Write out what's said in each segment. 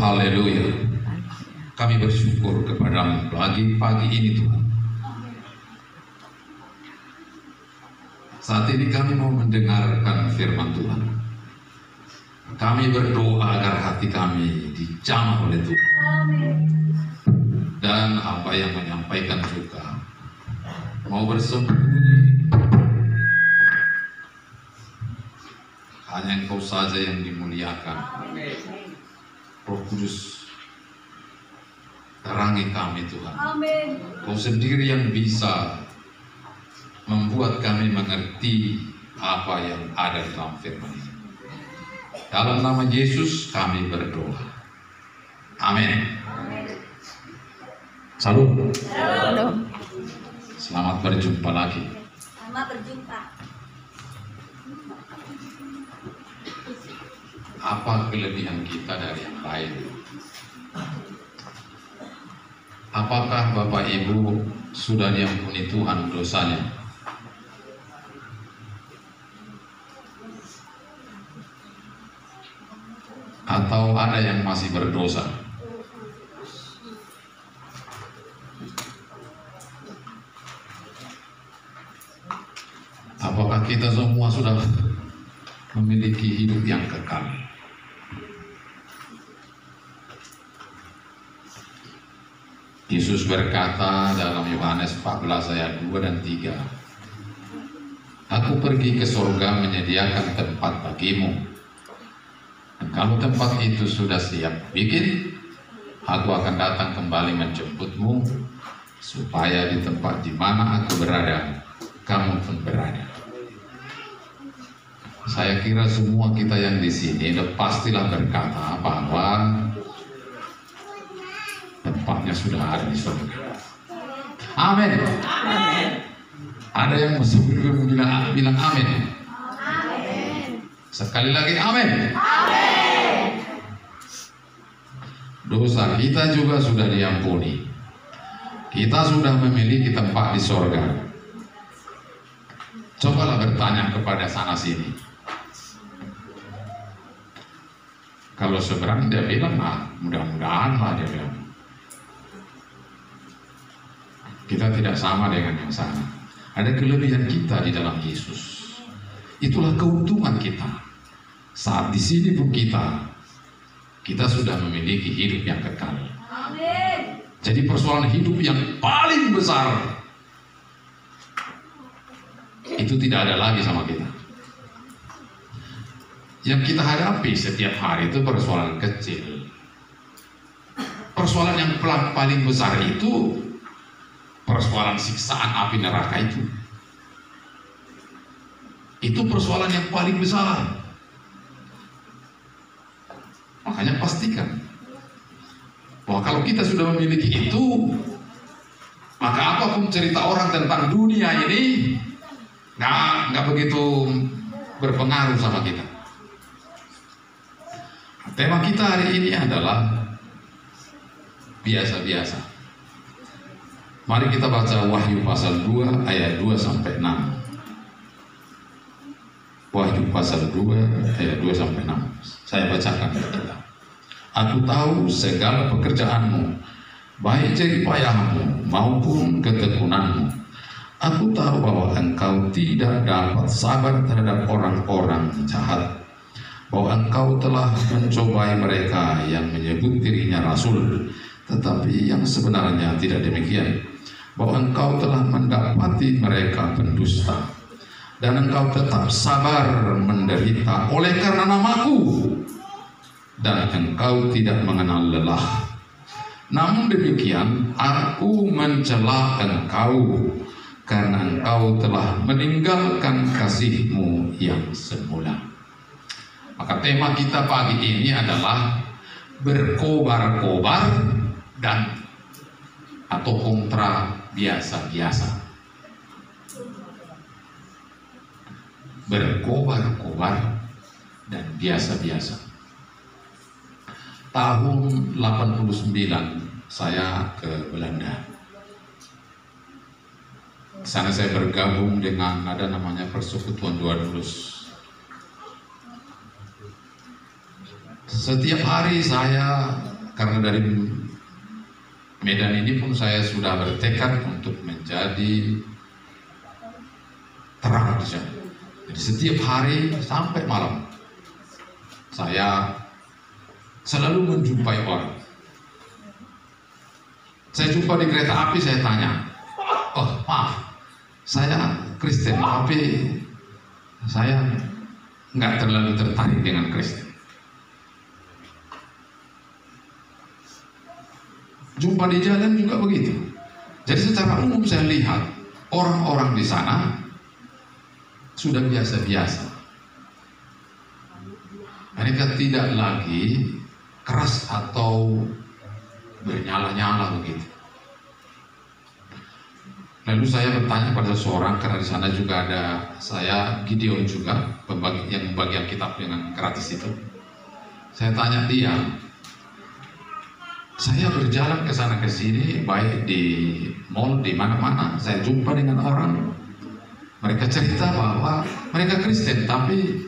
Haleluya. Kami bersyukur kepada-Mu pagi ini Tuhan. Saat ini kami mau mendengarkan firman Tuhan. Kami berdoa agar hati kami dijamah oleh Tuhan. Dan apa yang menyampaikan juga mau bersembunyi. Hanya Engkau saja yang dimuliakan. Roh Kudus, terangi kami Tuhan. Kau sendiri yang bisa membuat kami mengerti apa yang ada dalam firman ini. Dalam nama Yesus kami berdoa. Amin. Salam. Selamat berjumpa lagi. Selamat berjumpa. Apa kelebihan kita dari yang lain? Apakah Bapak Ibu sudah diampuni Tuhan dosanya? Atau ada yang masih berdosa? Apakah kita semua sudah memiliki hidup yang kekal? Yesus berkata dalam Yohanes 14 ayat 2 dan 3, Aku pergi ke surga menyediakan tempat bagimu. Dan kalau tempat itu sudah siap bikin, aku akan datang kembali menjemputmu, supaya di tempat di mana aku berada, kamu pun berada. Saya kira semua kita yang di sini pastilah berkata bahwa tempatnya sudah ada di surga. Amin. Ada yang masuk bilang amin. Sekali lagi amin. Dosa kita juga sudah diampuni. Kita sudah memiliki tempat di surga. Cobalah bertanya kepada sana sini. Kalau seberang dia bilang, mudah-mudahan lah dia bilang. Kita tidak sama dengan yang sana. Ada kelebihan kita di dalam Yesus. Itulah keuntungan kita. Saat di sini pun kita sudah memiliki hidup yang kekal. Amin. Jadi persoalan hidup yang paling besar itu tidak ada lagi sama kita. Yang kita hadapi setiap hari itu persoalan kecil. Persoalan yang paling besar itu persoalan siksaan api neraka itu. Itu persoalan yang paling besar. Makanya pastikan bahwa kalau kita sudah memiliki itu, maka apapun cerita orang tentang dunia ini nggak begitu berpengaruh sama kita. Tema kita hari ini adalah biasa-biasa. Mari kita baca Wahyu pasal 2 ayat 2 sampai 6. Wahyu pasal 2 ayat 2 sampai 6. Saya bacakan kita. Aku tahu segala pekerjaanmu, baik jerih payahmu maupun ketekunanmu. Aku tahu bahwa engkau tidak dapat sabar terhadap orang-orang jahat, bahwa engkau telah mencobai mereka yang menyebut dirinya rasul, tetapi yang sebenarnya tidak demikian, bahwa engkau telah mendapati mereka pendusta, dan engkau tetap sabar menderita oleh karena namaku, dan engkau tidak mengenal lelah. Namun demikian aku mencela engkau, karena engkau telah meninggalkan kasihmu yang semula. Maka tema kita pagi ini adalah berkobar-kobar dan atau kontra biasa-biasa. Berkobar-kobar dan biasa-biasa. Tahun 89 saya ke Belanda. Di sana saya bergabung dengan ada namanya Persekutuan Dua Dulus. Setiap hari saya Karena dari Medan ini pun saya sudah bertekad untuk menjadi terang di sana. Jadi setiap hari sampai malam saya selalu menjumpai orang. Saya jumpa di kereta api, saya tanya, oh maaf, saya Kristen, tapi saya nggak terlalu tertarik dengan Kristen. Jumpa di jalan juga begitu. Jadi secara umum saya lihat orang-orang di sana sudah biasa-biasa. Mereka tidak lagi keras atau bernyala-nyala begitu. Lalu saya bertanya pada seseorang, karena di sana juga ada saya Gideon juga yang membagikan kitab dengan gratis itu. Saya tanya dia, saya berjalan ke sana ke sini, baik di mall, di mana-mana, saya jumpa dengan orang. Mereka cerita bahwa mereka Kristen, tapi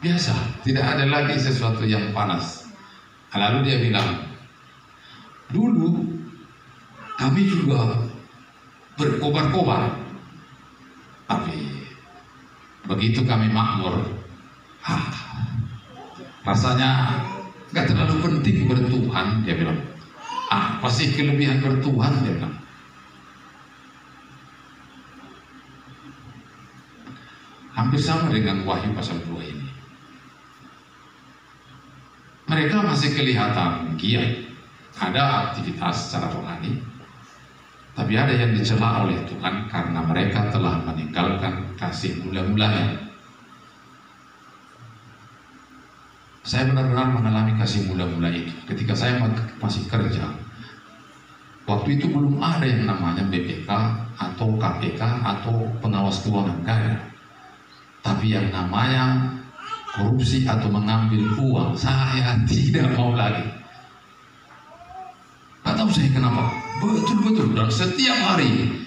biasa, tidak ada lagi sesuatu yang panas. Lalu dia bilang, dulu kami juga berkobar-kobar, tapi begitu kami makmur, rasanya nggak terlalu penting bertuhan, dia bilang. Pasti kelebihan bertuhan, dia bilang. Hampir sama dengan Wahyu pasal 2 ini. Mereka masih kelihatan giat, ada aktivitas secara rohani, tapi ada yang dicela oleh Tuhan karena mereka telah meninggalkan kasih mula-mulanya. Saya benar-benar mengalami kasih mula-mula itu ketika saya masih kerja. Waktu itu belum ada yang namanya BPK atau KPK atau pengawas keuangan negara. Tapi yang namanya korupsi atau mengambil uang, saya tidak mau lagi. Gak tahu saya kenapa, betul-betul, dan setiap hari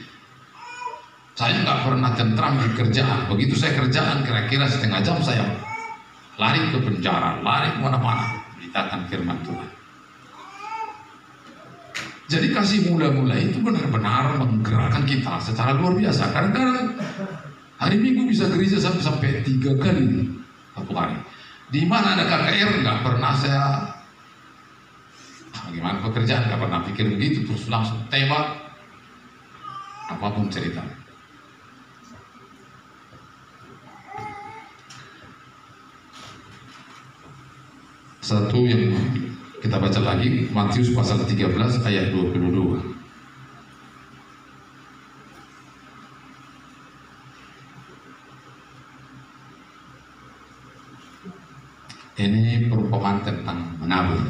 saya nggak pernah tentram di kerjaan. Begitu saya kerjaan kira-kira setengah jam saya lari ke penjara, lari kemana-mana, beritakan firman Tuhan. Jadi kasih mula-mula itu benar-benar menggerakkan kita secara luar biasa. Kadang-kadang hari Minggu bisa gereja sampai 3 kali satu hari. Di mana ada KKR nggak pernah saya, bagaimana pekerjaan nggak pernah pikir begitu, terus langsung tembak apapun cerita. Satu yang kita baca lagi, Matius pasal 13 ayat 22. Ini perumpamaan tentang menabur.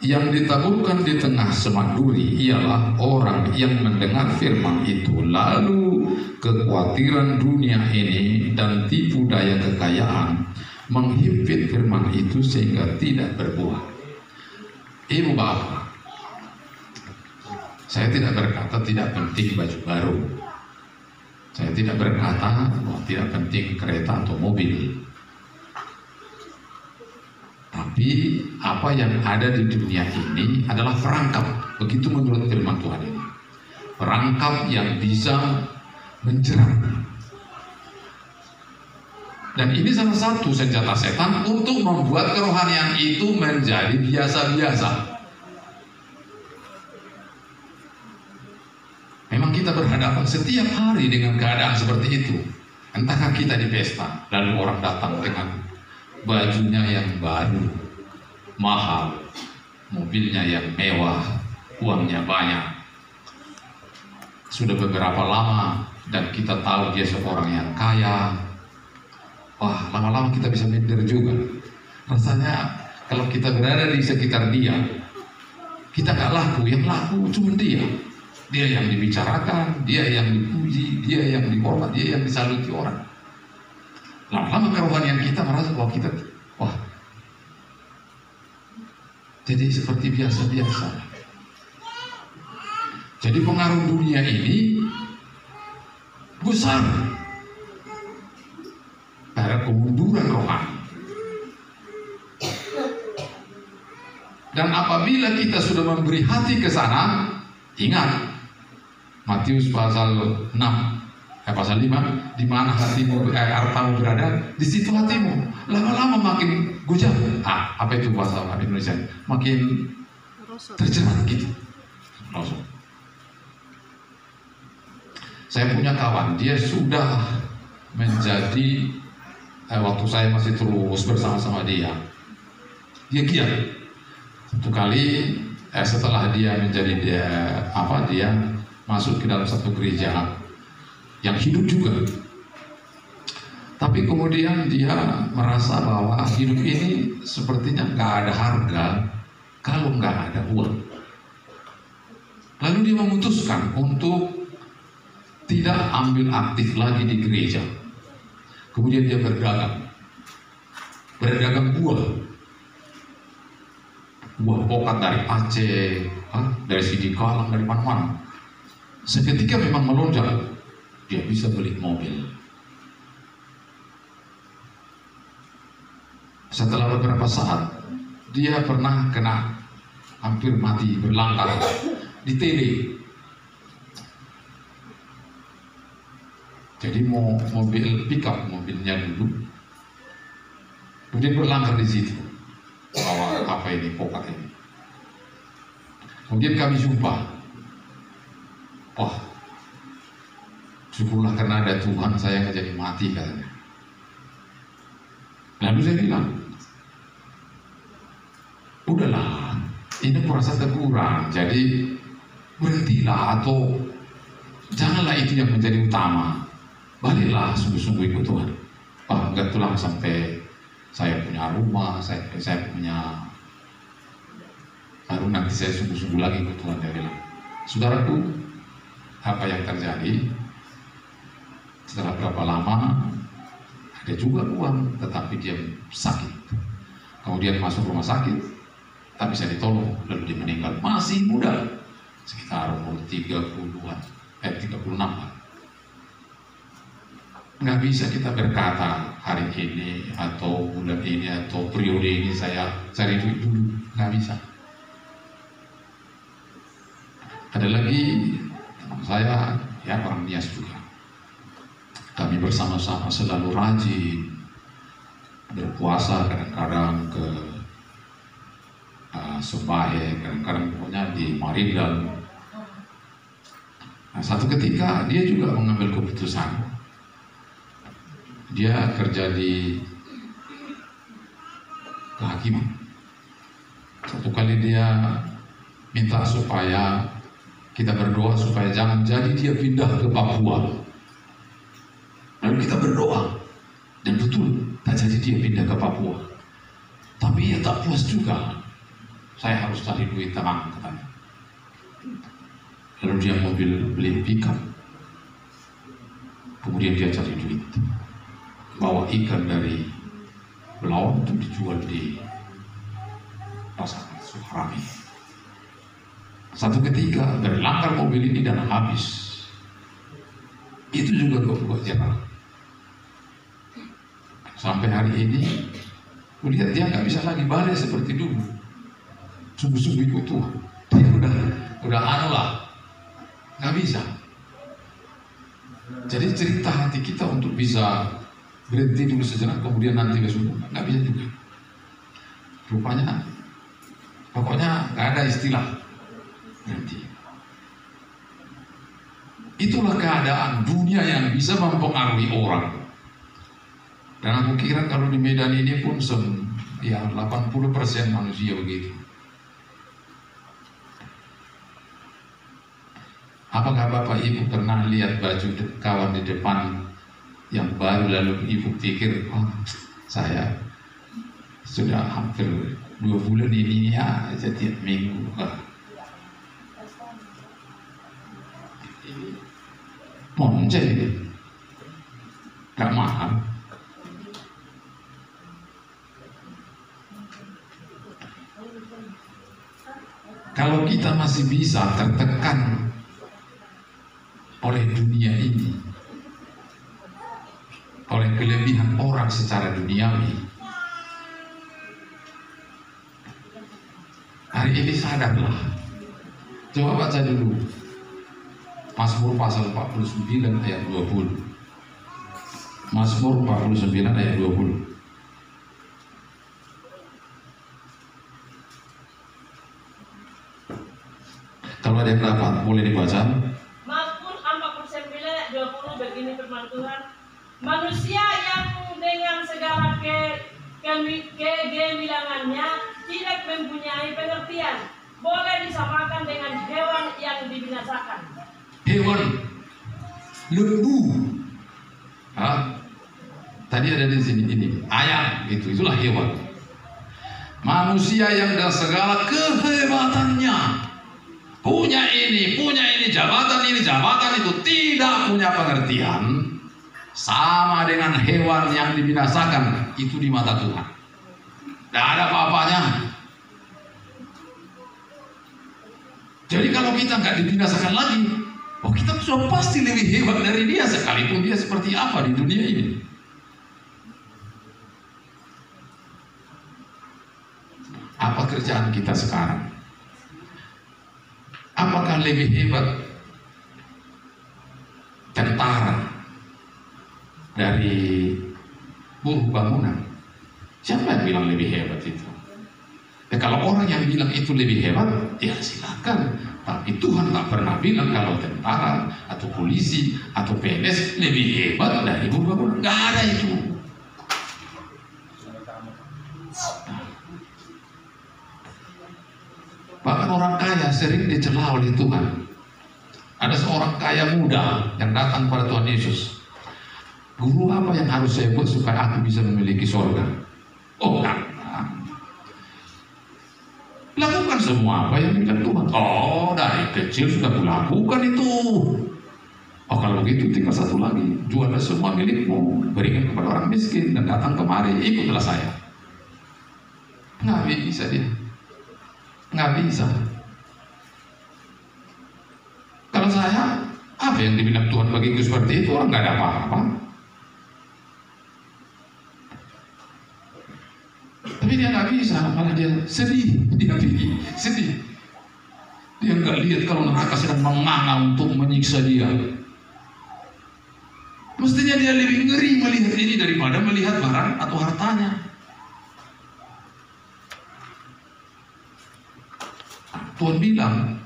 Yang ditaburkan di tengah semak duri ialah orang yang mendengar firman itu, lalu kekhawatiran dunia ini dan tipu daya kekayaan menghimpit firman itu sehingga tidak berbuah. Ibu bapak, saya tidak berkata tidak penting baju baru. Saya tidak berkata bahwa tidak penting kereta atau mobil. Tapi apa yang ada di dunia ini adalah perangkap, begitu menurut firman Tuhan ini. Perangkap yang bisa menjerat. Dan ini salah satu senjata setan untuk membuat kerohanian itu menjadi biasa-biasa. Memang kita berhadapan setiap hari dengan keadaan seperti itu. Entahkah kita di pesta, lalu orang datang dengan bajunya yang baru, mahal, mobilnya yang mewah, uangnya banyak. Sudah beberapa lama dan kita tahu dia seorang yang kaya. Wah, lama-lama kita bisa minder juga. Rasanya kalau kita berada di sekitar dia, kita gak laku, yang laku cuma dia. Dia yang dibicarakan, dia yang dipuji, dia yang dihormat, dia yang disaluti orang. Lama-lama kerohanian kita merasa bahwa kita, wah, jadi seperti biasa-biasa. Jadi pengaruh dunia ini besar. Ada kemunduran rohani. Dan apabila kita sudah memberi hati ke sana, ingat Matius pasal 6, pasal 5, di mana hatimu, hartamu berada, di situ hatimu. Lama-lama makin gujang. Apa itu bahasa Indonesia? Makin terjerat gitu. Saya punya kawan, dia sudah menjadi waktu saya masih terus bersama-sama dia giat. Satu kali setelah dia menjadi dia masuk ke dalam satu gereja yang hidup juga, tapi kemudian dia merasa bahwa hidup ini sepertinya nggak ada harga kalau nggak ada uang. Lalu dia memutuskan untuk tidak ambil aktif lagi di gereja. Kemudian dia berdagang buah pokat dari Aceh, dari Sidikalang, dari mana-mana. Seketika memang melonjak, dia bisa beli mobil. Setelah beberapa saat, dia pernah kena hampir mati, berlangkah di tele. Jadi mau mobil pickup, mobilnya dulu, kemudian berlanggar di situ, bawa apa ini, pokat ini. Kemudian kami jumpa, wah, syukurlah karena ada Tuhan saya nggak jadi mati katanya. Lalu saya bilang, udahlah, ini kurasa kurang, jadi berhentilah atau janganlah itu yang menjadi utama. Baliklah sungguh-sungguh ikut Tuhan. Enggak tulang sampai saya punya rumah, saya punya, baru nanti saya sungguh-sungguh lagi ikut Tuhan, dia bilang. Saudaraku, apa yang terjadi? Setelah berapa lama, ada juga uang, tetapi dia sakit. Kemudian masuk rumah sakit, tak bisa ditolong, lalu dia meninggal. Masih muda, sekitar umur 36 lah. Nggak bisa kita berkata hari ini atau bulan ini atau periode ini saya cari duit dulu, nggak bisa. Ada lagi teman saya, ya orang Nias juga. Kami bersama-sama selalu rajin berpuasa, kadang-kadang ke Sembahe, kadang-kadang pokoknya di Maridal. Nah, satu ketika dia juga mengambil keputusan. Dia kerja di kehakiman. Satu kali dia minta supaya kita berdoa supaya jangan jadi dia pindah ke Papua. Lalu kita berdoa, dan betul tak jadi dia pindah ke Papua. Tapi ia tak puas juga. Saya harus cari duit tenang, katanya. Lalu dia beli pickup. Kemudian dia cari duit, bawa ikan dari Belawan untuk dijual di pasar Sukarami. Satu ketika berlanggar mobil ini dan habis. Itu juga kok jerah. Sampai hari ini, lihat dia nggak bisa lagi balik seperti dulu. Sungguh-sungguh ikut Tuhan. Dia udah anu lah, nggak bisa. Jadi cerita hati kita untuk bisa berhenti dulu sejenak, kemudian nanti besok nggak bisa juga. Rupanya, pokoknya nggak ada istilah berhenti. Itulah keadaan dunia yang bisa mempengaruhi orang. Dan aku kira kalau di Medan ini pun 80% manusia begitu. Apakah Bapak Ibu pernah lihat baju kawan di depan yang baru lalu Ibu pikir, saya sudah hampir 2 bulan ini ya setiap minggu. Monce, gak mahal. Kalau kita masih bisa tertekan oleh dunia ini, oleh kelebihan orang secara duniawi, hari ini sadarlah. Coba baca dulu Mazmur pasal 49 ayat 20. Mazmur 49 ayat 20. Kalau ada yang dapat boleh dibaca. Mazmur 49 ayat 20 begini firman Tuhan. Manusia yang dengan segala kegemilangannya tidak mempunyai pengertian, boleh disamakan dengan hewan yang dibinasakan. Hewan, lembu. Tadi ada di sini ini ayam, itulah hewan. Manusia yang dengan segala kehebatannya punya ini, jabatan itu tidak punya pengertian, sama dengan hewan yang dibinasakan itu di mata Tuhan. Tidak ada apa-apanya. Jadi kalau kita nggak dibinasakan lagi, kita sudah pasti lebih hebat dari dia, sekalipun dia seperti apa di dunia ini. Apa kerjaan kita sekarang? Apakah lebih hebat tentara dari buruh bangunan? Siapa yang bilang lebih hebat itu? Kalau orang yang bilang itu lebih hebat, ya silakan. Tapi Tuhan tak pernah bilang kalau tentara atau polisi atau PNS lebih hebat dari buruh bangunan. Nggak ada itu. Bahkan orang kaya sering dicela oleh Tuhan. Ada seorang kaya muda yang datang pada Tuhan Yesus. Guru, apa yang harus saya buat supaya aku bisa memiliki surga? Oh, lakukan semua apa yang dibilang Tuhan. Oh, dari kecil sudah kulakukan itu. Oh, kalau begitu tinggal satu lagi. Juallah semua milikmu, berikan kepada orang miskin, dan datang kemari, ikutlah saya. Nggak bisa dia. Nggak bisa. Kalau saya, apa yang dibilang Tuhan bagiku seperti itu, orang nggak ada apa-apa. Tapi dia nggak bisa, malah dia sedih, dia sedih. Dia nggak lihat kalau neraka sedang menganga untuk menyiksa dia. Mestinya dia lebih ngeri melihat ini daripada melihat barang atau hartanya. Tuhan bilang,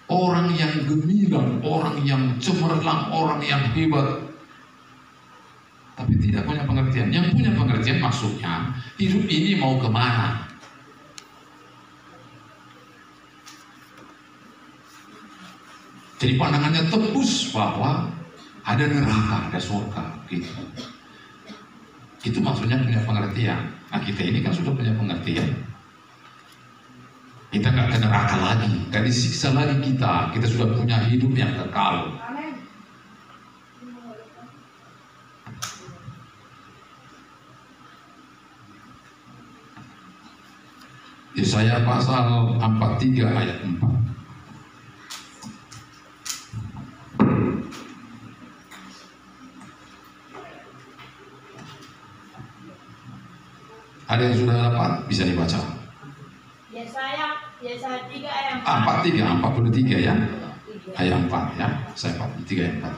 orang yang gemilang, orang yang cemerlang, orang yang hebat, tapi tidak punya pengertian. Yang punya pengertian maksudnya, hidup ini mau kemana? Jadi pandangannya tebus bahwa ada neraka, ada surga, gitu. Itu maksudnya punya pengertian. Nah, kita ini kan sudah punya pengertian. Kita nggak ke neraka lagi, nggak disiksa lagi kita. Kita sudah punya hidup yang kekal. Yesaya pasal 43 ayat 4. Ada yang sudah dapat? Bisa dibaca. Yesaya 3 ayat 43 ya. Ayat 4 ya. Saya 43 ayat 4.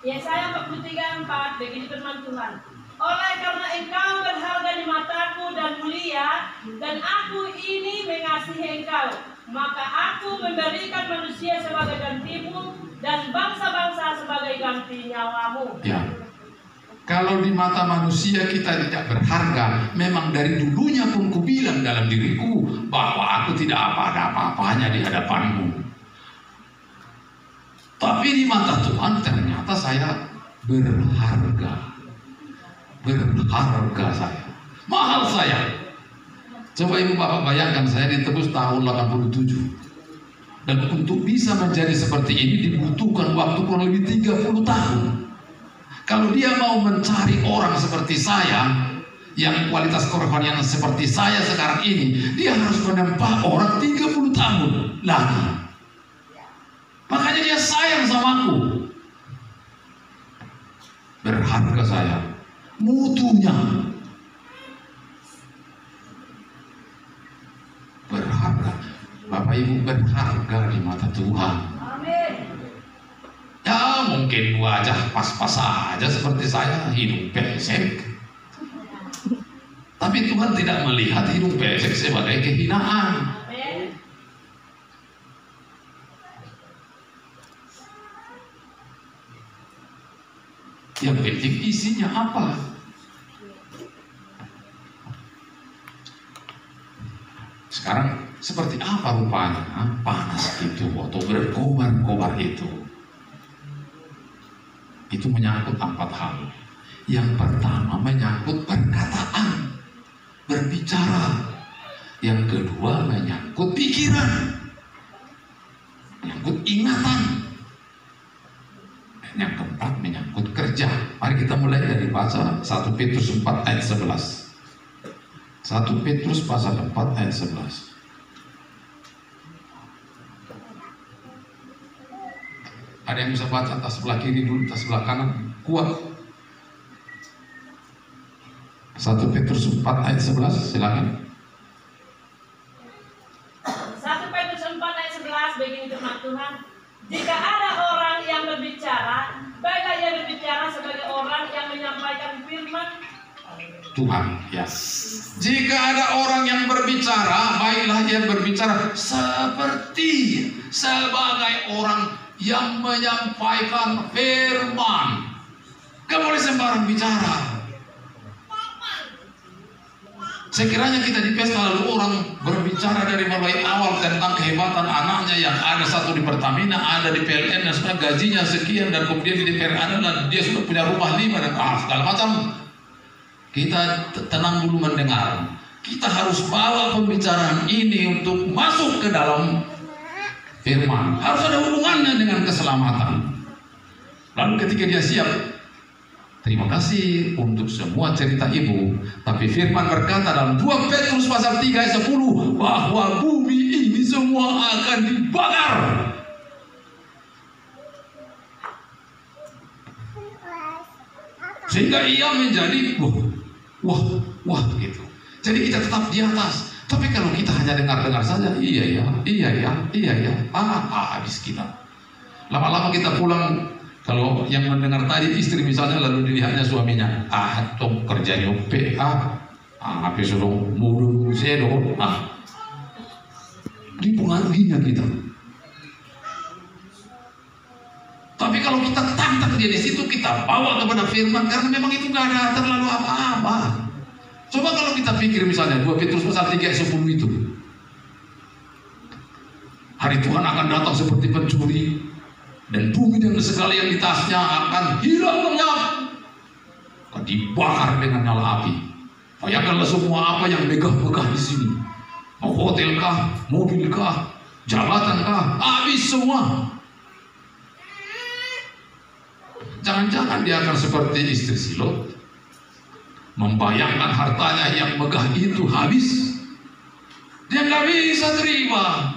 Yesaya 43 ayat 4 begini firman Tuhan. Oleh karena engkau berharga di mataku dan mulia, dan aku ini mengasihi engkau, maka aku memberikan manusia sebagai gantimu dan bangsa-bangsa sebagai ganti nyawamu. Ya. Kalau di mata manusia kita tidak berharga, memang dari dulunya pun kubilang dalam diriku bahwa aku tidak ada apa-apanya di hadapanmu. Tapi di mata Tuhan ternyata saya berharga. Berharga saya. Mahal saya. Coba ibu bapak bayangkan, saya ditebus tahun 87. Dan untuk bisa menjadi seperti ini dibutuhkan waktu kurang lebih 30 tahun. Kalau dia mau mencari orang seperti saya yang kualitas kerohanian seperti saya sekarang ini, dia harus menempa orang 30 tahun lagi. Makanya dia sayang sama aku. Berharga saya, mutunya. Bapak Ibu berharga di mata Tuhan. Amin. Ya mungkin wajah pas-pas saja seperti saya, hidung pesek. Tapi Tuhan tidak melihat hidung pesek sebagai kehinaan. Amin. Yang penting isinya apa? Sekarang seperti apa rupanya panas itu atau berkobar-kobar itu? Itu menyangkut 4 hal. Yang pertama menyangkut perkataan, berbicara. Yang kedua menyangkut pikiran, menyangkut ingatan. Yang keempat menyangkut kerja. Mari kita mulai dari baca 1 Petrus 4 ayat 11. 1 Petrus pasal 4 ayat 11. Ada yang bisa baca tas sebelah kiri dulu, tas sebelah kanan kuat. 1 Petrus 4 ayat 11, silakan. 1 Petrus 4 ayat 11 begini firman Tuhan. Jika ada orang yang berbicara, baiklah ia berbicara sebagai orang yang menyampaikan firman Tuhan, ya. Jika ada orang yang berbicara, baiklah ia berbicara sebagai orang yang menyampaikan firman. Gak boleh sembarang bicara. Sekiranya kita di pesta lalu orang berbicara dari mulai awal tentang kehebatan anaknya yang ada satu di Pertamina, ada di PLN dan sudah gajinya sekian, dan kemudian di DPR ada dia sudah punya rumah 5 dan segala macam. Kita tenang dulu mendengar. Kita harus bawa pembicaraan ini untuk masuk ke dalam firman. Harus ada hubungannya dengan keselamatan. Lalu ketika dia siap, terima kasih untuk semua cerita ibu. Tapi firman berkata dalam 2 Petrus pasal 3 ayat 10 bahwa bumi ini semua akan dibakar. Sehingga ia menjadi wah gitu. Jadi kita tetap di atas. Tapi kalau kita hanya dengar-dengar saja, iya ya, habis kita. Lama-lama kita pulang. Kalau yang mendengar tadi istri misalnya lalu dilihatnya suaminya, tuh kerja nyope, habis suruh mudu sedo, dipengaruhinya kita. Tapi kalau kita tantang dia di situ, kita bawa kepada firman, karena memang itu gak ada terlalu apa-apa. Coba kalau kita pikir misalnya 2 Petrus pasal 3 ayat 10 itu, hari Tuhan akan datang seperti pencuri, dan bumi dan segala yang di tasnya akan hilang lenyap, akan dibakar dengan nyala api. Bayangkanlah semua apa yang megah-megah di sini, mau hotelkah, mobilkah, jabatankah, habis semua. Jangan-jangan dia akan seperti istri Silot, membayangkan hartanya yang megah itu habis, dia nggak bisa terima,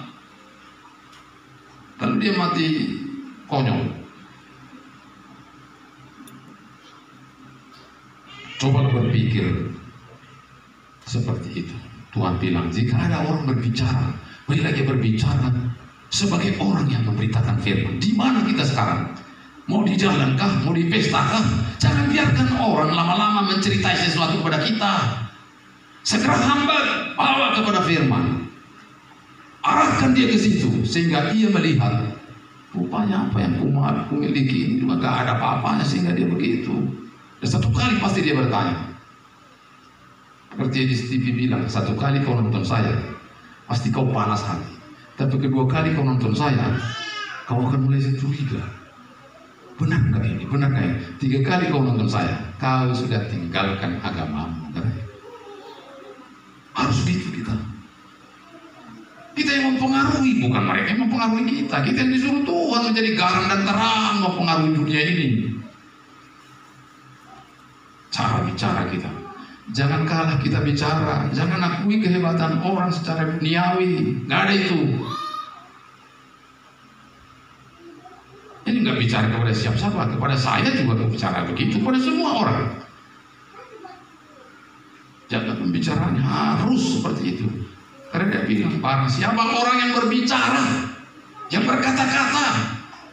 lalu dia mati konyol. Coba berpikir seperti itu. Tuhan bilang jika ada orang berbicara, baiklah dia berbicara sebagai orang yang memberitakan firman. Di mana kita sekarang? Mau di jalan kah? Mau di pesta kah? Jangan biarkan orang lama-lama menceritai sesuatu kepada kita. Segera hambat, bawa kepada firman. Arahkan dia ke situ sehingga ia melihat, rupanya apa yang ku miliki ini juga gak ada apa-apanya, sehingga dia begitu. Dan satu kali pasti dia bertanya. Seperti di TV bilang, satu kali kau nonton saya, pasti kau panas hati. Tapi kedua kali kau nonton saya, kau akan mulai curiga. Benar nggak ini? Benar nggak ini? 3 kali kau nonton saya, kau sudah tinggalkan agamamu. Harus begitu kita. Kita yang mempengaruhi, bukan mereka yang mempengaruhi kita. Kita yang disuruh Tuhan menjadi garam dan terang mempengaruhi dunia ini. Cara bicara kita, jangan kalah kita bicara. Jangan akui kehebatan orang secara duniawi. Nggak ada itu. Ini nggak bicara kepada siapa-siapa, kepada saya juga bicara begitu, kepada semua orang. Jaga pembicaraannya harus seperti itu. Karena dia bilang, barang siapa orang yang berbicara, yang berkata-kata,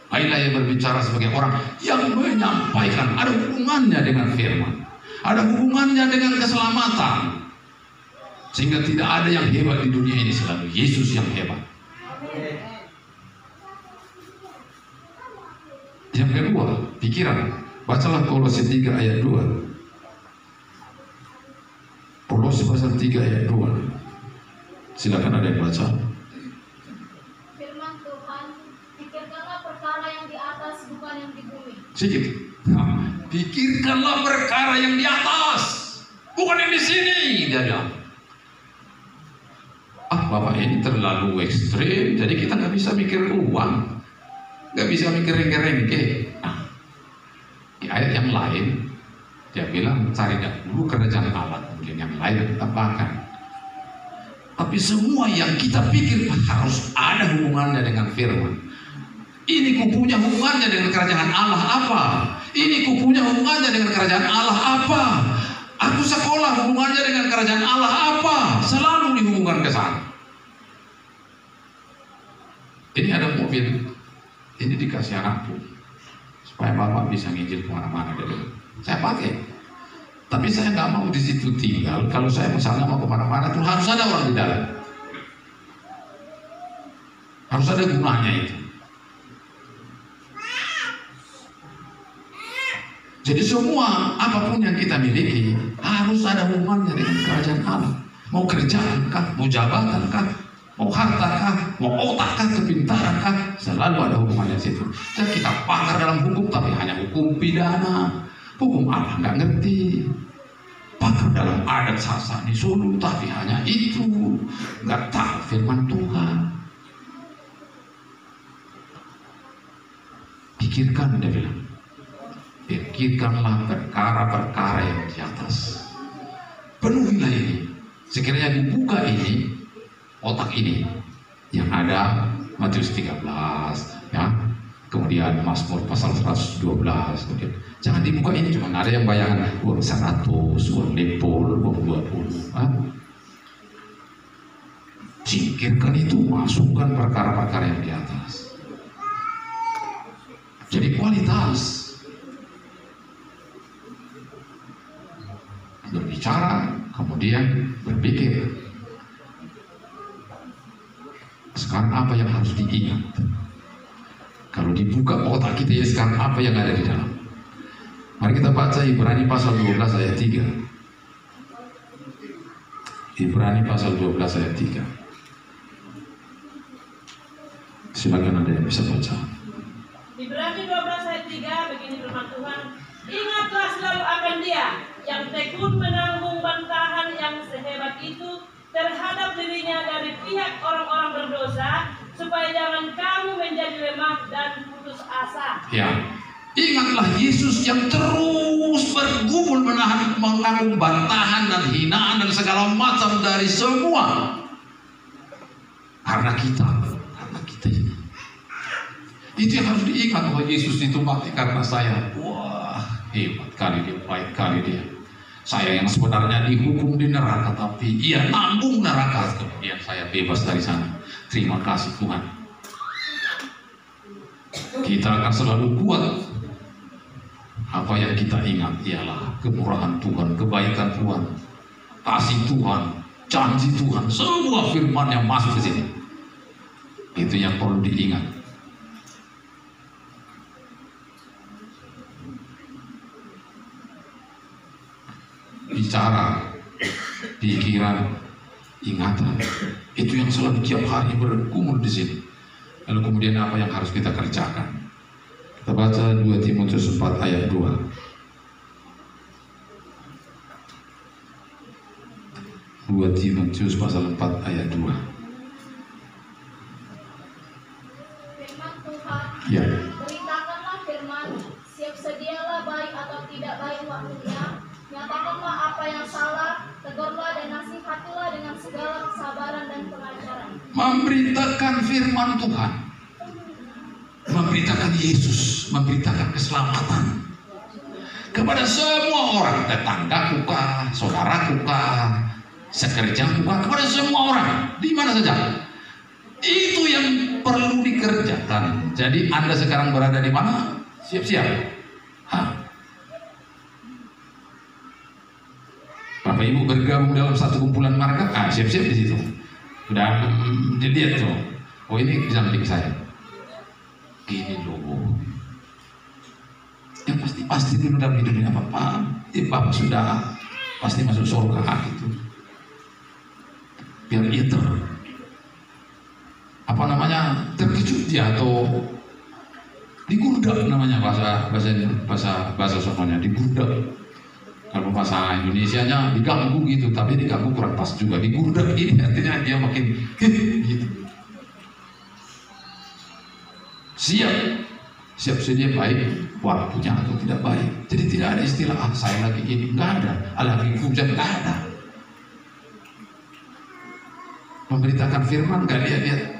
baiklah yang berbicara sebagai orang yang menyampaikan, ada hubungannya dengan firman, ada hubungannya dengan keselamatan. Sehingga tidak ada yang hebat di dunia ini, selalu Yesus yang hebat. Yang kedua, pikiran. Bacalah Kolose 3 ayat 2. Kolose pasal 3 ayat 2. Silakan ada yang baca. Firman Tuhan, pikirkanlah perkara yang di atas, bukan yang di bumi. Sedikit. Nah, pikirkanlah perkara yang di atas, bukan yang di sini. Dia bilang, Bapak ini terlalu ekstrim, jadi kita nggak bisa mikir uang, nggak bisa mikir rengke-rengke. Nah, di ayat yang lain dia bilang, cari dulu kerajaan Allah, kemudian yang lain ditambahkan. Tapi semua yang kita pikir harus ada hubungannya dengan firman. Ini kupunya hubungannya dengan kerajaan Allah apa? Ini kupunya hubungannya dengan kerajaan Allah apa? Aku sekolah hubungannya dengan kerajaan Allah apa? Selalu dihubungkan ke sana. Ini ada mobil, ini dikasih anakku supaya bapak bisa ngijil kemana-mana dulu. Saya pakai, tapi saya nggak mau di situ tinggal. Kalau saya misalnya mau kemana-mana tuh harus ada orang di dalam, harus ada gunanya itu. Jadi semua apapun yang kita miliki harus ada hubungannya dengan kerajaan Allah. Mau kerjaan kah, mau jabatan kah, mau harta kah, mau otak kah, kepintaran kah, selalu ada hubungannya situ. Dan kita pakar dalam hukum, tapi hanya hukum pidana. Hukum Allah nggak ngerti. Pakar dalam adat Sasani Sulu, tapi hanya itu, nggak tahu firman Tuhan. Pikirkan, dia bilang. Pikirkanlah perkara-perkara yang di atas. Penuhilah ini. Sekiranya dibuka ini, otak ini yang ada Matius 13, ya. Kemudian Mazmur pasal 112, kemudian jangan dibuka ini, cuma ada yang bayangan uang 100, uang lepol, uang 20. Singkirkan itu, masukkan perkara-perkara yang di atas. Jadi kualitas. Berbicara, kemudian berpikir. Sekarang apa yang harus diingat? Kalau dibuka otak kita ya, sekarang apa yang ada di dalam? Mari kita baca Ibrani pasal 12 ayat 3. Ibrani pasal 12 ayat 3. Silakan ada yang bisa baca. Ibrani 12 ayat 3, begini firman Tuhan, ingatlah selalu akan Dia yang tekun menanggung bantahan yang sehebat itu terhadap dirinya dari pihak orang-orang berdosa, supaya jangan kamu menjadi lemah dan putus asa. Ya, ingatlah Yesus yang terus bergumul menanggung bantahan dan hinaan dan segala macam dari semua karena kita ini. Itu yang harus diingat, bahwa Yesus itu mati karena saya. Wah, hebat kali dia, baik kali dia. Saya yang sebenarnya dihukum di neraka, tapi ia nanggung neraka, kemudian saya bebas dari sana. Terima kasih Tuhan. Kita akan selalu kuat. Apa yang kita ingat ialah kemurahan Tuhan, kebaikan Tuhan, kasih Tuhan, janji Tuhan, semua firman yang masuk ke sini. Itu yang perlu diingat. Bicara, pikiran, ingatan, itu yang selalu tiap hari bergumul di sini. Lalu kemudian apa yang harus kita kerjakan? Kita baca 2 Timotius 4 ayat 2. 2 Timotius pasal 4 ayat 2. Firman Tuhan, Ya. beritakanlah firman, siap sedialah baik atau tidak baik waktunya. Nyatakanlah apa yang salah, tegurlah dan nasihatilah dengan segala kesabaran dan pengajaran. Memberitakan firman Tuhan, memberitakan Yesus, memberitakan keselamatan kepada semua orang, tetanggaku kah, saudaraku kah, Sekerja buka kepada semua orang di mana saja. Itu yang perlu dikerjakan. Jadi Anda sekarang berada di mana? Siap-siap. Bapak Ibu bergabung dalam satu kumpulan marga, siap-siap di situ. Sudah dilihat tuh. Oh, ini di samping saya. Gini loh. Yang pasti dulu dalam hidup ini apa-apa. Bapak sudah pasti masuk surga gitu. Biar dia terkejut dia atau digurdak namanya bahasa sononya, digurdak. Kalau bahasa Indonesianya diganggu gitu, tapi diganggu kurang pas juga. Digurdak ini artinya dia makin gitu. Siap sedia baik waktunya atau tidak baik. Jadi tidak ada istilah saya lagi ini, nggak ada. Lagi hujan, nggak ada. Memberitakan firman nggak lihat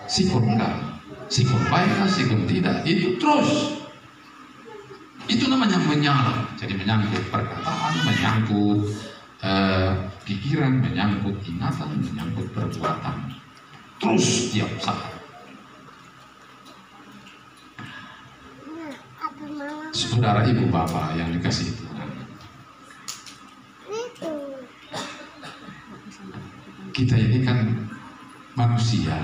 sikon enggak, sikon baik sikon tidak, itu terus. Itu namanya menyala. Jadi menyangkut perkataan, menyangkut pikiran, menyangkut ingatan, menyangkut perbuatan. Terus tiap saat. Saudara ibu bapak yang dikasih Tuhan, kita ini kan manusia,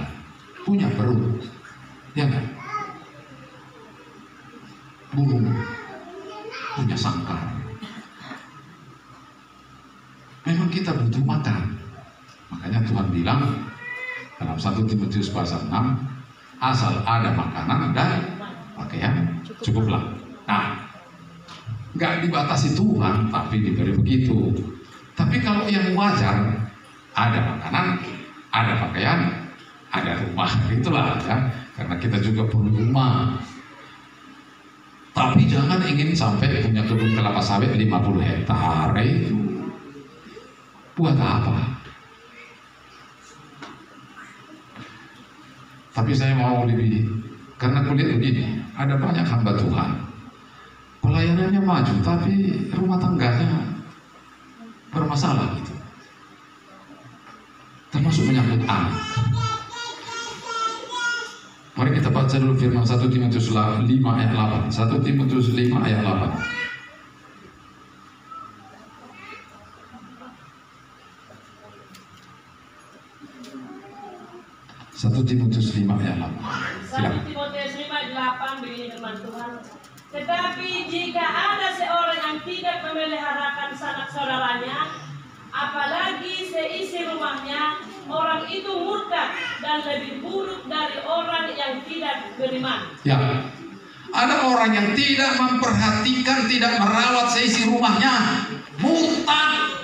punya perut, ya kan? Burung punya sangkar. Memang kita butuh makan. Makanya Tuhan bilang dalam 1 Timotius pasal 6, asal ada makanan dan pakaian cukuplah. Nah, nggak dibatasi Tuhan, tapi diberi begitu. Tapi kalau yang wajar, ada makanan, ada pakaian, ada rumah, itulah kan. Karena kita juga perlu rumah. Tapi jangan ingin sampai punya kebun kelapa sawit 50 hektar itu. Buat apa? Tapi saya mau lebih, karena kulihat begini, ada banyak hamba Tuhan, pelayanannya maju, tapi rumah tangganya bermasalah gitu. Termasuk menyangkut anak. Mari kita baca dulu firman 1 Timotius 5 ayat 8. 1 Timotius 5 ayat 8. 1 Timotius 5 ayat 8. 1 Timotius 5 ayat 8 begini firman Tuhan. Tetapi jika ada seorang yang tidak memeliharakan sanak saudaranya, apalagi seisi rumahnya, orang itu murtad dan lebih buruk dari orang yang tidak beriman. Ya, ada orang yang tidak memperhatikan, tidak merawat seisi rumahnya, murtad.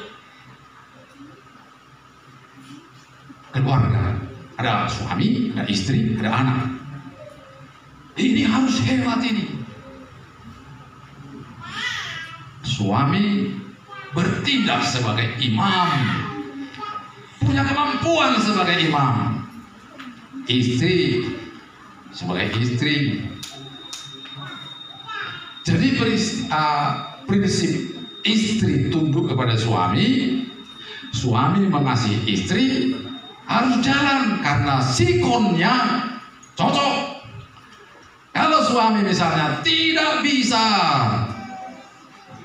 Keluarga, ada suami, ada istri, ada anak. Ini harus hebat ini. Suami bertindak sebagai imam, punya kemampuan sebagai imam. Istri sebagai istri. Jadi prinsip istri tunduk kepada suami, suami mengasihi istri, harus jalan karena sikonnya cocok. Kalau suami misalnya tidak bisa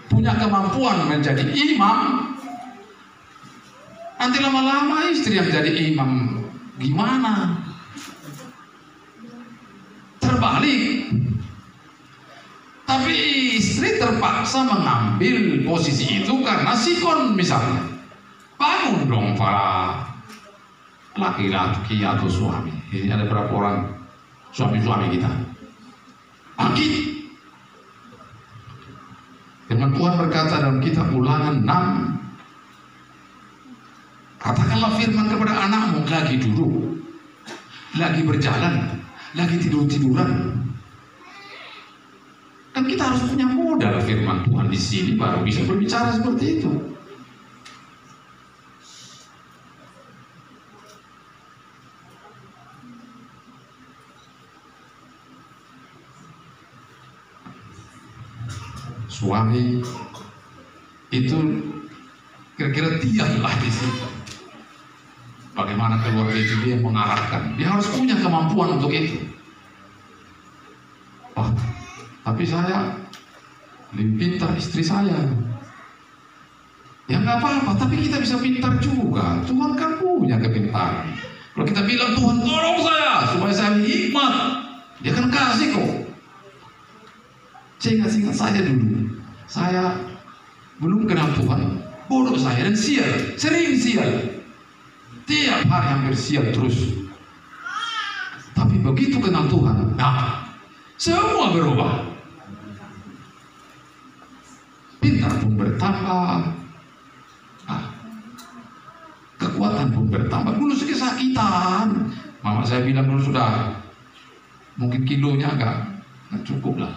punya kemampuan menjadi imam, nanti lama-lama istri yang jadi imam gimana? Terbalik. Tapi istri terpaksa mengambil posisi itu karena sikon misalnya. Bangun dong para laki-laki atau suami. Ini ada berapa orang suami-suami kita? Bangkit. Firman Tuhan berkata dalam kitab Ulangan 6, katakanlah firman kepada anakmu, lagi duduk, lagi berjalan, lagi tidur-tiduran. Kan kita harus punya modal firman Tuhan di sini baru bisa berbicara seperti itu. Suami itu kira-kira diamlah di situ. bagaimana keluarga itu dia mengarahkan. Dia harus punya kemampuan untuk itu. Oh, tapi saya lebih pintar istri saya. Ya nggak apa-apa, tapi kita bisa pintar juga. Tuhan kan punya kepintaran. Kalau kita bilang Tuhan tolong saya supaya saya hikmat, Dia kan kasih kok. Ingat saja dulu, saya belum kenal Tuhan, bodoh saya dan sial, sering sial. Tiap hari hampir sial terus. Tapi begitu kenal Tuhan, nah, semua berubah. Pintar pun bertambah, kekuatan pun bertambah. Dulu kesakitan, mama saya bilang dulu sudah, mungkin kilonya nggak cukup lah.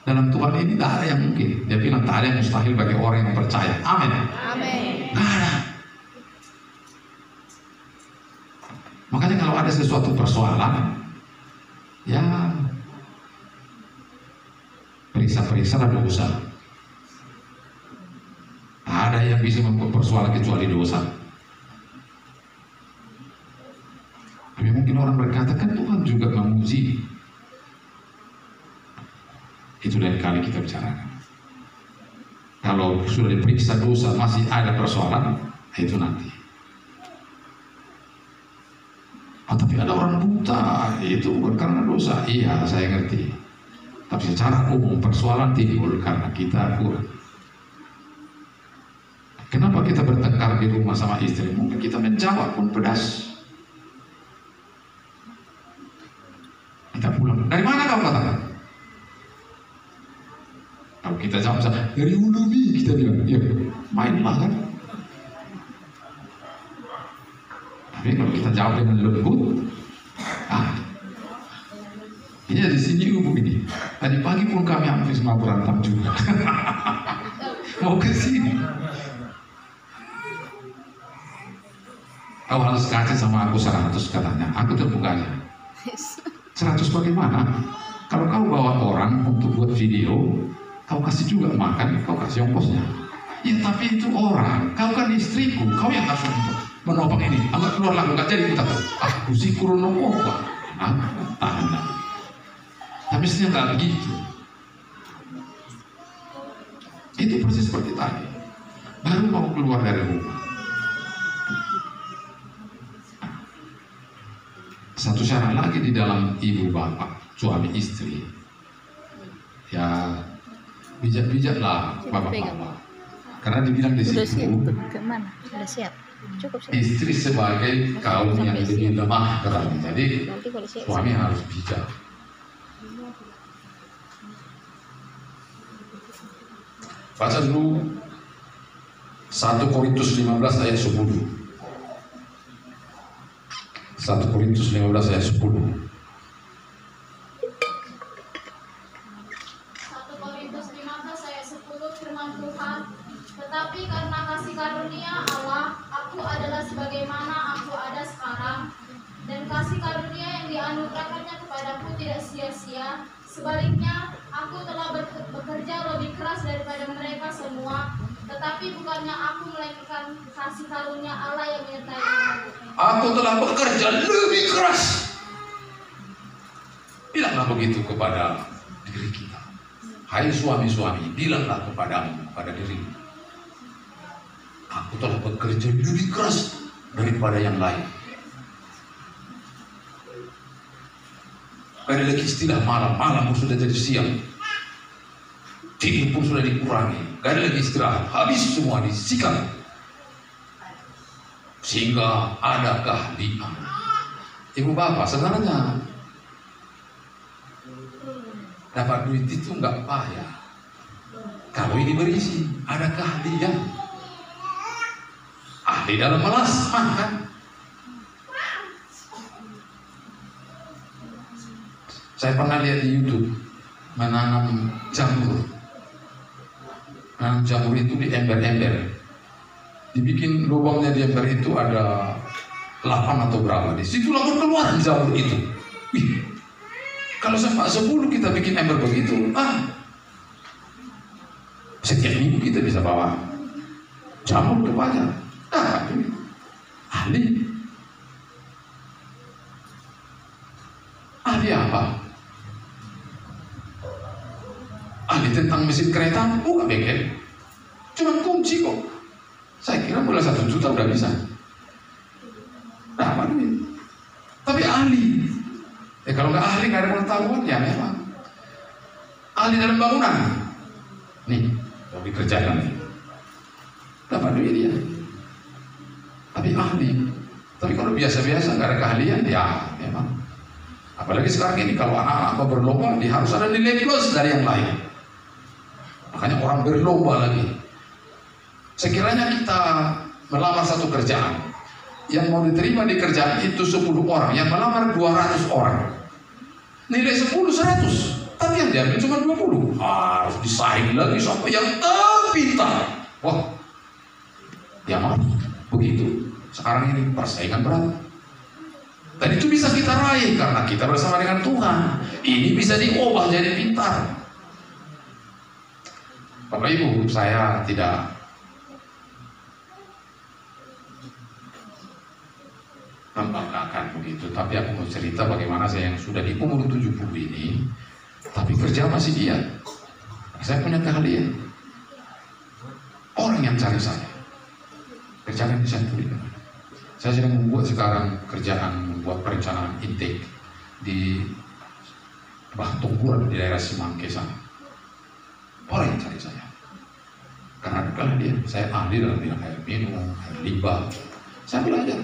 Dalam Tuhan ini tidak ada yang mungkin. Dia bilang tak ada yang mustahil bagi orang yang percaya. Amin. Amin. Nggak ada. Makanya kalau ada sesuatu persoalan, ya periksa-periksa lah dosa. Tak ada yang bisa membuat persoalan kecuali dosa. Tapi mungkin orang berkata, kan Tuhan juga menguji. Itu lain kali kita bicarakan. Kalau sudah diperiksa dosa masih ada persoalan, itu nanti. Tapi ada orang buta, itu bukan karena dosa. Iya, saya ngerti. Tapi secara umum persoalan timbul karena kita kurang. Kenapa kita bertengkar di rumah sama istri? Mungkin kita menjawab pun pedas. Kita pulang. Dari mana kau katakan? Kalau kita jawab dari Ulubi, kita bilang, ya mainlah kan. Tapi kalau kita jawab dengan lembut, ini di sini Ubu ini. Tadi pagi pun kami hampir semua berantem juga. Mau ke sini. Kau harus kasih sama aku 100 katanya. Aku terbukanya. 100 bagaimana? Kalau kau bawa orang untuk buat video, kau kasih juga makan, kau kasih ongkosnya. Ya tapi itu orang, kau kan istriku, kau yang harus menopang ini. Angkat keluar lagu, gak jadi kita tahu. Aku sih kurang apa? Tahan. Tapi sebenarnya tak begitu. Itu persis seperti tadi. Baru mau keluar dari rumah. Satu syarat lagi di dalam ibu bapak, suami istri. Ya bijak-bijaklah bapak-bapak. Karena dibilang di situ, kemana? Udah siap. Cukup siap. Istri sebagai kaum yang lebih lemah katanya. Jadi suami harus bijak. Baca dulu 1 Korintus 15 ayat 10. 1 Korintus 15 ayat 10. 1 Korintus 15 ayat 10 firman Tuhan, tetapi karena kasih karunia Allah, aku adalah sebagaimana aku ada sekarang, dan kasih karunia yang dianugerahkannya kepadaku tidak sia-sia. Sebaliknya, aku telah bekerja lebih keras daripada mereka semua, tetapi bukannya aku melainkan kasih karunia Allah yang menyertai aku. Aku telah bekerja lebih keras. Bilanglah begitu kepada diri kita. Hai suami-suami, bilanglah kepada dirimu. Aku telah bekerja lebih keras daripada yang lain. Gak ada lagi istilah malam pun sudah jadi siang. Tidur pun sudah dikurangi. Gak ada lagi istirahat. Habis semua disikat. Sehingga ada keahlian. Ibu bapak sebenarnya dapat duit itu nggak payah. Kalau ini berisi ada keahlian. Ahli dalam melasma kan. Saya pernah lihat di YouTube menanam jamur. Menanam jamur itu di ember-ember. Dibikin lubangnya di ember itu ada 8 atau berapa. Di situ langsung keluar jamur itu. Wih, kalau sampai 10 kita bikin ember begitu, setiap minggu kita bisa bawa jamur ke pasar. Ahli. Ahli apa? Ahli tentang mesin kereta, bukan bengkel. Cuma kunci kok. Saya kira mulai 1 juta udah bisa. Dapat duit. Tapi ahli. Kalau nggak ahli, nggak ada pengetahuan, ya memang. Ahli dalam bangunan. Nih, mau dikerjakan nih. Dapat duit dia. Tapi ahli. Tapi kalau biasa-biasa nggak ada keahlian, ya memang. Apalagi sekarang ini kalau anak-anak mau berlomba, dia harus ada nilai plus dari yang lain. Makanya orang berlomba lagi. Sekiranya kita melamar satu kerjaan, yang mau diterima di kerjaan itu 10 orang, yang melamar 200 orang. Nilai 10 100, tapi yang diambil cuma 20. Harus disaing lagi sampai yang terpintar. Wah, ya maaf, begitu. Sekarang ini persaingan berat. Dan itu bisa kita raih karena kita bersama dengan Tuhan. Ini bisa diubah jadi pintar. Bapak Ibu, saya tidak membanggakan begitu, tapi aku mau cerita bagaimana saya yang sudah di umur 70 ini, tapi kerja masih giat. Saya punya keahlian. Orang yang cari saya, kerjaan bisa diberikan. Saya sedang membuat sekarang kerjaan membuat perencanaan intake di Tungguran di daerah Simangke sana. Orang yang cari saya, karena ada keahlian. Saya ahli dalam bidang air minum, air limbah. Saya belajar.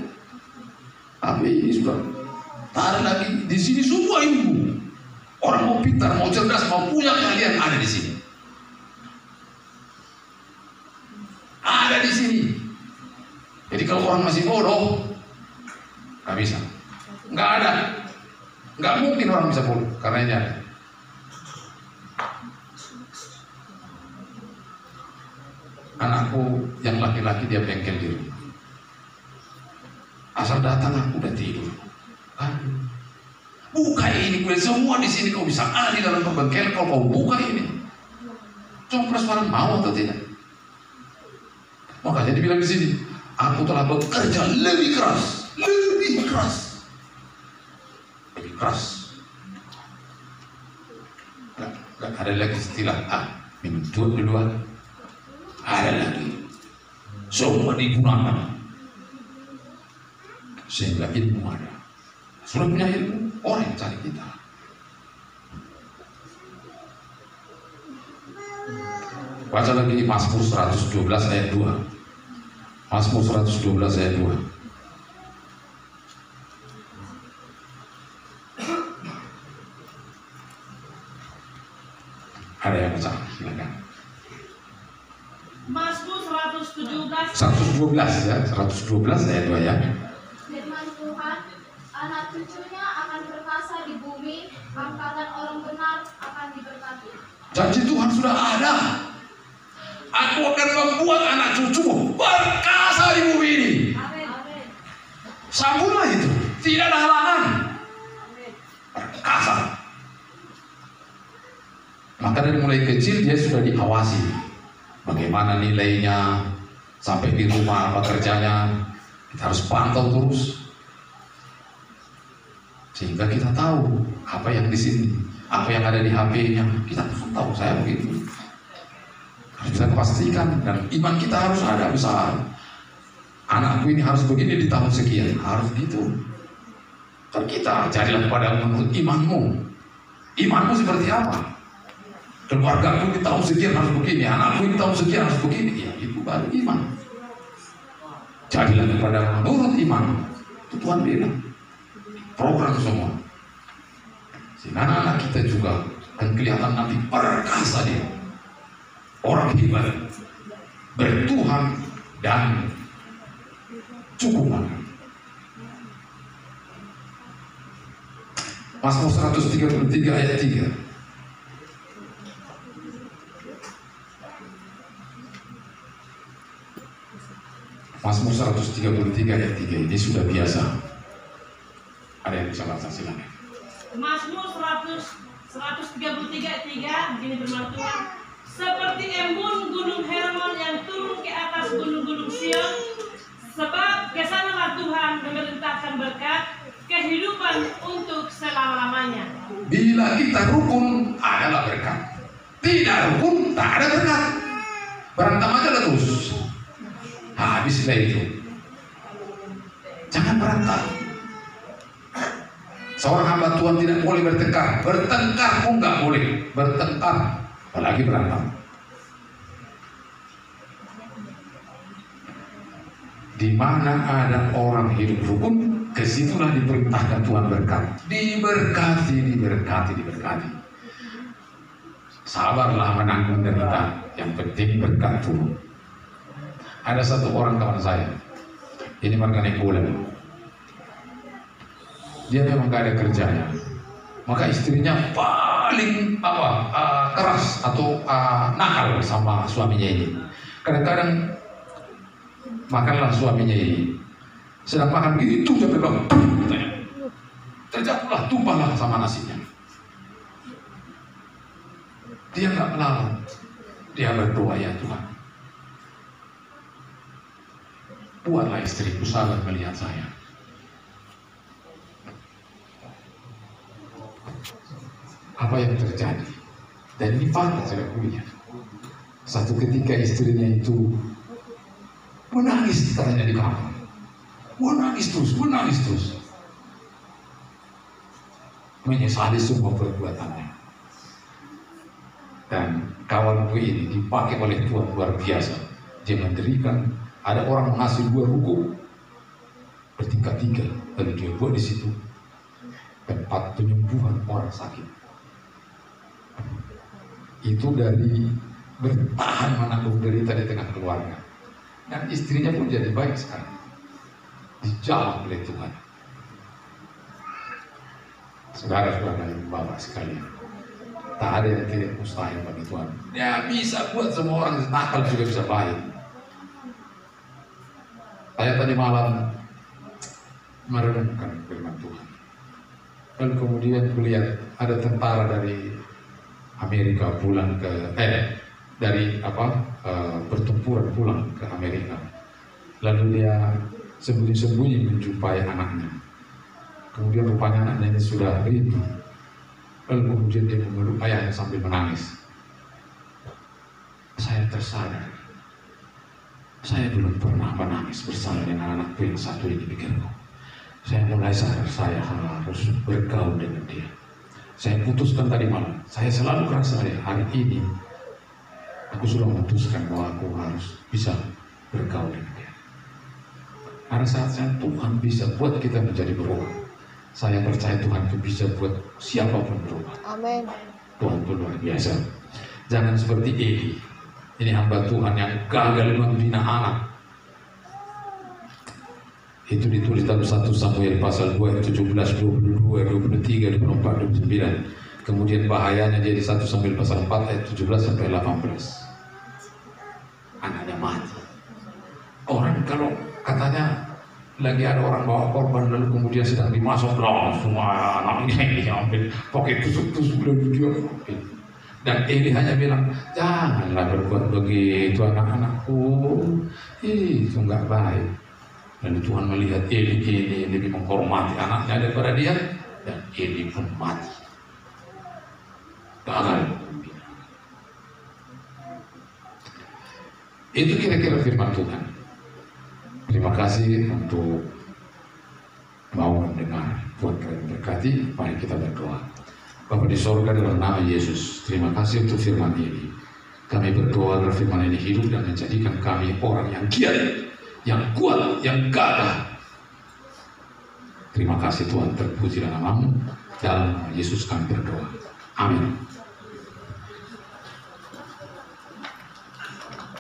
Tapi ini sudah tak ada lagi di sini semua ilmu. Orang mau pintar, mau cerdas, mau punya keahlian ada di sini. Ada di sini. Jadi kalau orang masih bodoh, nggak bisa, nggak ada, nggak mungkin orang bisa bodoh karena ini ada. Anakku yang laki-laki dia bengkel di rumah. Asal datang aku udah tidur. Buka ini, semua di sini kau bisa ahli dalam pembengkel kalau kau buka ini. Cuma persoalan mau atau tidak. Makanya dibilang di sini, aku telah bekerja lebih keras, lebih keras, lebih keras. Gak ada lagi istilah minum duluan. Ada lagi. Semua digunakan. Sehingga ilmu ada. Sudah punya ilmu, orang yang cari kita. Baca lagi di Mazmur 112 ayat 2. Mazmur 112 ayat 2. Ada yang baca, silakan. Mazmur 117 ya, 112 ayat 2 ya. Firman Tuhan, anak cucunya akan perkasa di bumi, angkatan orang benar akan diberkati. Janji Tuhan sudah ada. Aku akan membuat anak cucumu perkasa di bumi ini. Amin. Sambutlah itu, tidak ada halangan. Perkasa. Maka dari mulai kecil dia sudah diawasi. Bagaimana nilainya, sampai di rumah apa kerjanya, kita harus pantau terus. Sehingga kita tahu apa yang di sini, apa yang ada di HP-nya, kita tahu. Saya begitu. Harus kita pastikan, dan iman kita harus ada besar. Anakku ini harus begini di tahun sekian, harus gitu. Kan kita carilah pada menurut imanmu. Imanmu seperti apa? Keluargaku di tahun sekian harus begini, anakku di tahun sekian harus begini. Ya, itu baru iman. Jadilah kepada menurut iman. Itu Tuhan bilang. Program semua. Sehingga anak-anak kita juga akan kelihatan nanti perkasa dia. Orang hebat, bertuhan dan cukup makan. Mazmur 133 ayat 3. Mazmur 133 ayat 3 ini sudah biasa. Ada yang bisa baca, silakan. Mazmur 133 ayat 3 begini firman Tuhan. Seperti embun gunung Hermon yang turun ke atas gunung-gunung Sion, Kalau kita rukun, adalah berkat. Tidak rukun, tak ada berkat. Berantem aja lah terus. Habislah itu. Jangan berantem. Seorang hamba Tuhan tidak boleh bertengkar. Bertengkar pun nggak boleh. Bertengkar, apalagi berantem. Di mana ada orang hidup rukun, kesitulah diperintahkan Tuhan berkat. Diberkati, diberkati, diberkati. Sabarlah menanggung derita. Yang penting berkat Tuhan. Ada satu orang kawan saya, ini marganek bulan. Dia memang gak ada kerjanya, maka istrinya paling keras atau nakal sama suaminya ini. Kadang-kadang makanlah suaminya ini, sedang makan gitu dia pegang, terjatuhlah, tumpahlah sama nasinya. Dia nggak melawan, dia berdoa, ya Tuhan, buatlah istriku sabar melihat saya. Apa yang terjadi? Dan ini fakta saya punya. Satu ketika istrinya itu menangis katanya di kamar, menangis terus, menyesali semua perbuatannya. Dan kawanku ini dipakai oleh Tuhan luar biasa. Dia mendirikan, ada orang mengasihi 2 ruko bertingkat-tingkat, lalu dia buat di situ tempat penyembuhan orang sakit. Itu dari bertahan menanggung derita di tengah keluarga. Dan istrinya pun jadi baik sekali, dijalan oleh Tuhan. Saudara-saudara yang Bapak sekalian, tak ada yang tidak mustahil bagi Tuhan. Dia bisa buat semua orang nakal juga bisa baik. Saya tadi malam merenungkan firman Tuhan. Lalu kemudian kulihat ada tentara dari Amerika pulang ke pertempuran pulang ke Amerika. Lalu dia sembunyi-sembunyi menjumpai anaknya. Kemudian rupanya anaknya ini sudah rindu. Lalu kemudian dia memeluk ayahnya sambil menangis. Saya tersadar, saya belum pernah menangis bersama dengan anakku yang satu ini, pikirku. Saya mulai sadar saya harus bergaul dengan dia. Saya putuskan tadi malam, saya selalu merasa hari ini aku sudah memutuskan bahwa aku harus bisa bergaul dengan dia. Ada saat-saat Tuhan bisa buat kita menjadi berubah. Saya percaya Tuhan itu bisa buat siapapun berubah. Amin. Tuhan itu luar biasa. Jangan seperti Eli. Ini hamba Tuhan yang gagal membina anak. Itu ditulis dalam 1 Samuel pasal 2 ayat 17, 22, 23, 24, 29. Kemudian bahayanya jadi 1 Samuel pasal 4 ayat 17 sampai 18. Anaknya mati. Orang kalau katanya lagi ada orang bawa korban lalu kemudian sedang dimasuk, langsung anaknya ini diambil, pakai tusuk-tusuk lalu dia ambil. Dan Eli hanya bilang, janganlah berbuat begitu anak-anakku, itu enggak baik. Lalu Tuhan melihat Eli ini lebih menghormati anaknya daripada dia, dan Eli pun mati. Gagal. Itu kira-kira firman Tuhan. Terima kasih untuk mau mendengar. Tuhan kalian berkati. Mari kita berdoa. Bapa di sorga, dalam nama Yesus, terima kasih untuk firman ini. Kami berdoa agar firman ini hidup dan menjadikan kami orang yang giat, yang kuat, yang gagah. Terima kasih Tuhan, terpujilah namamu. Dalam nama Yesus kami berdoa. Amin.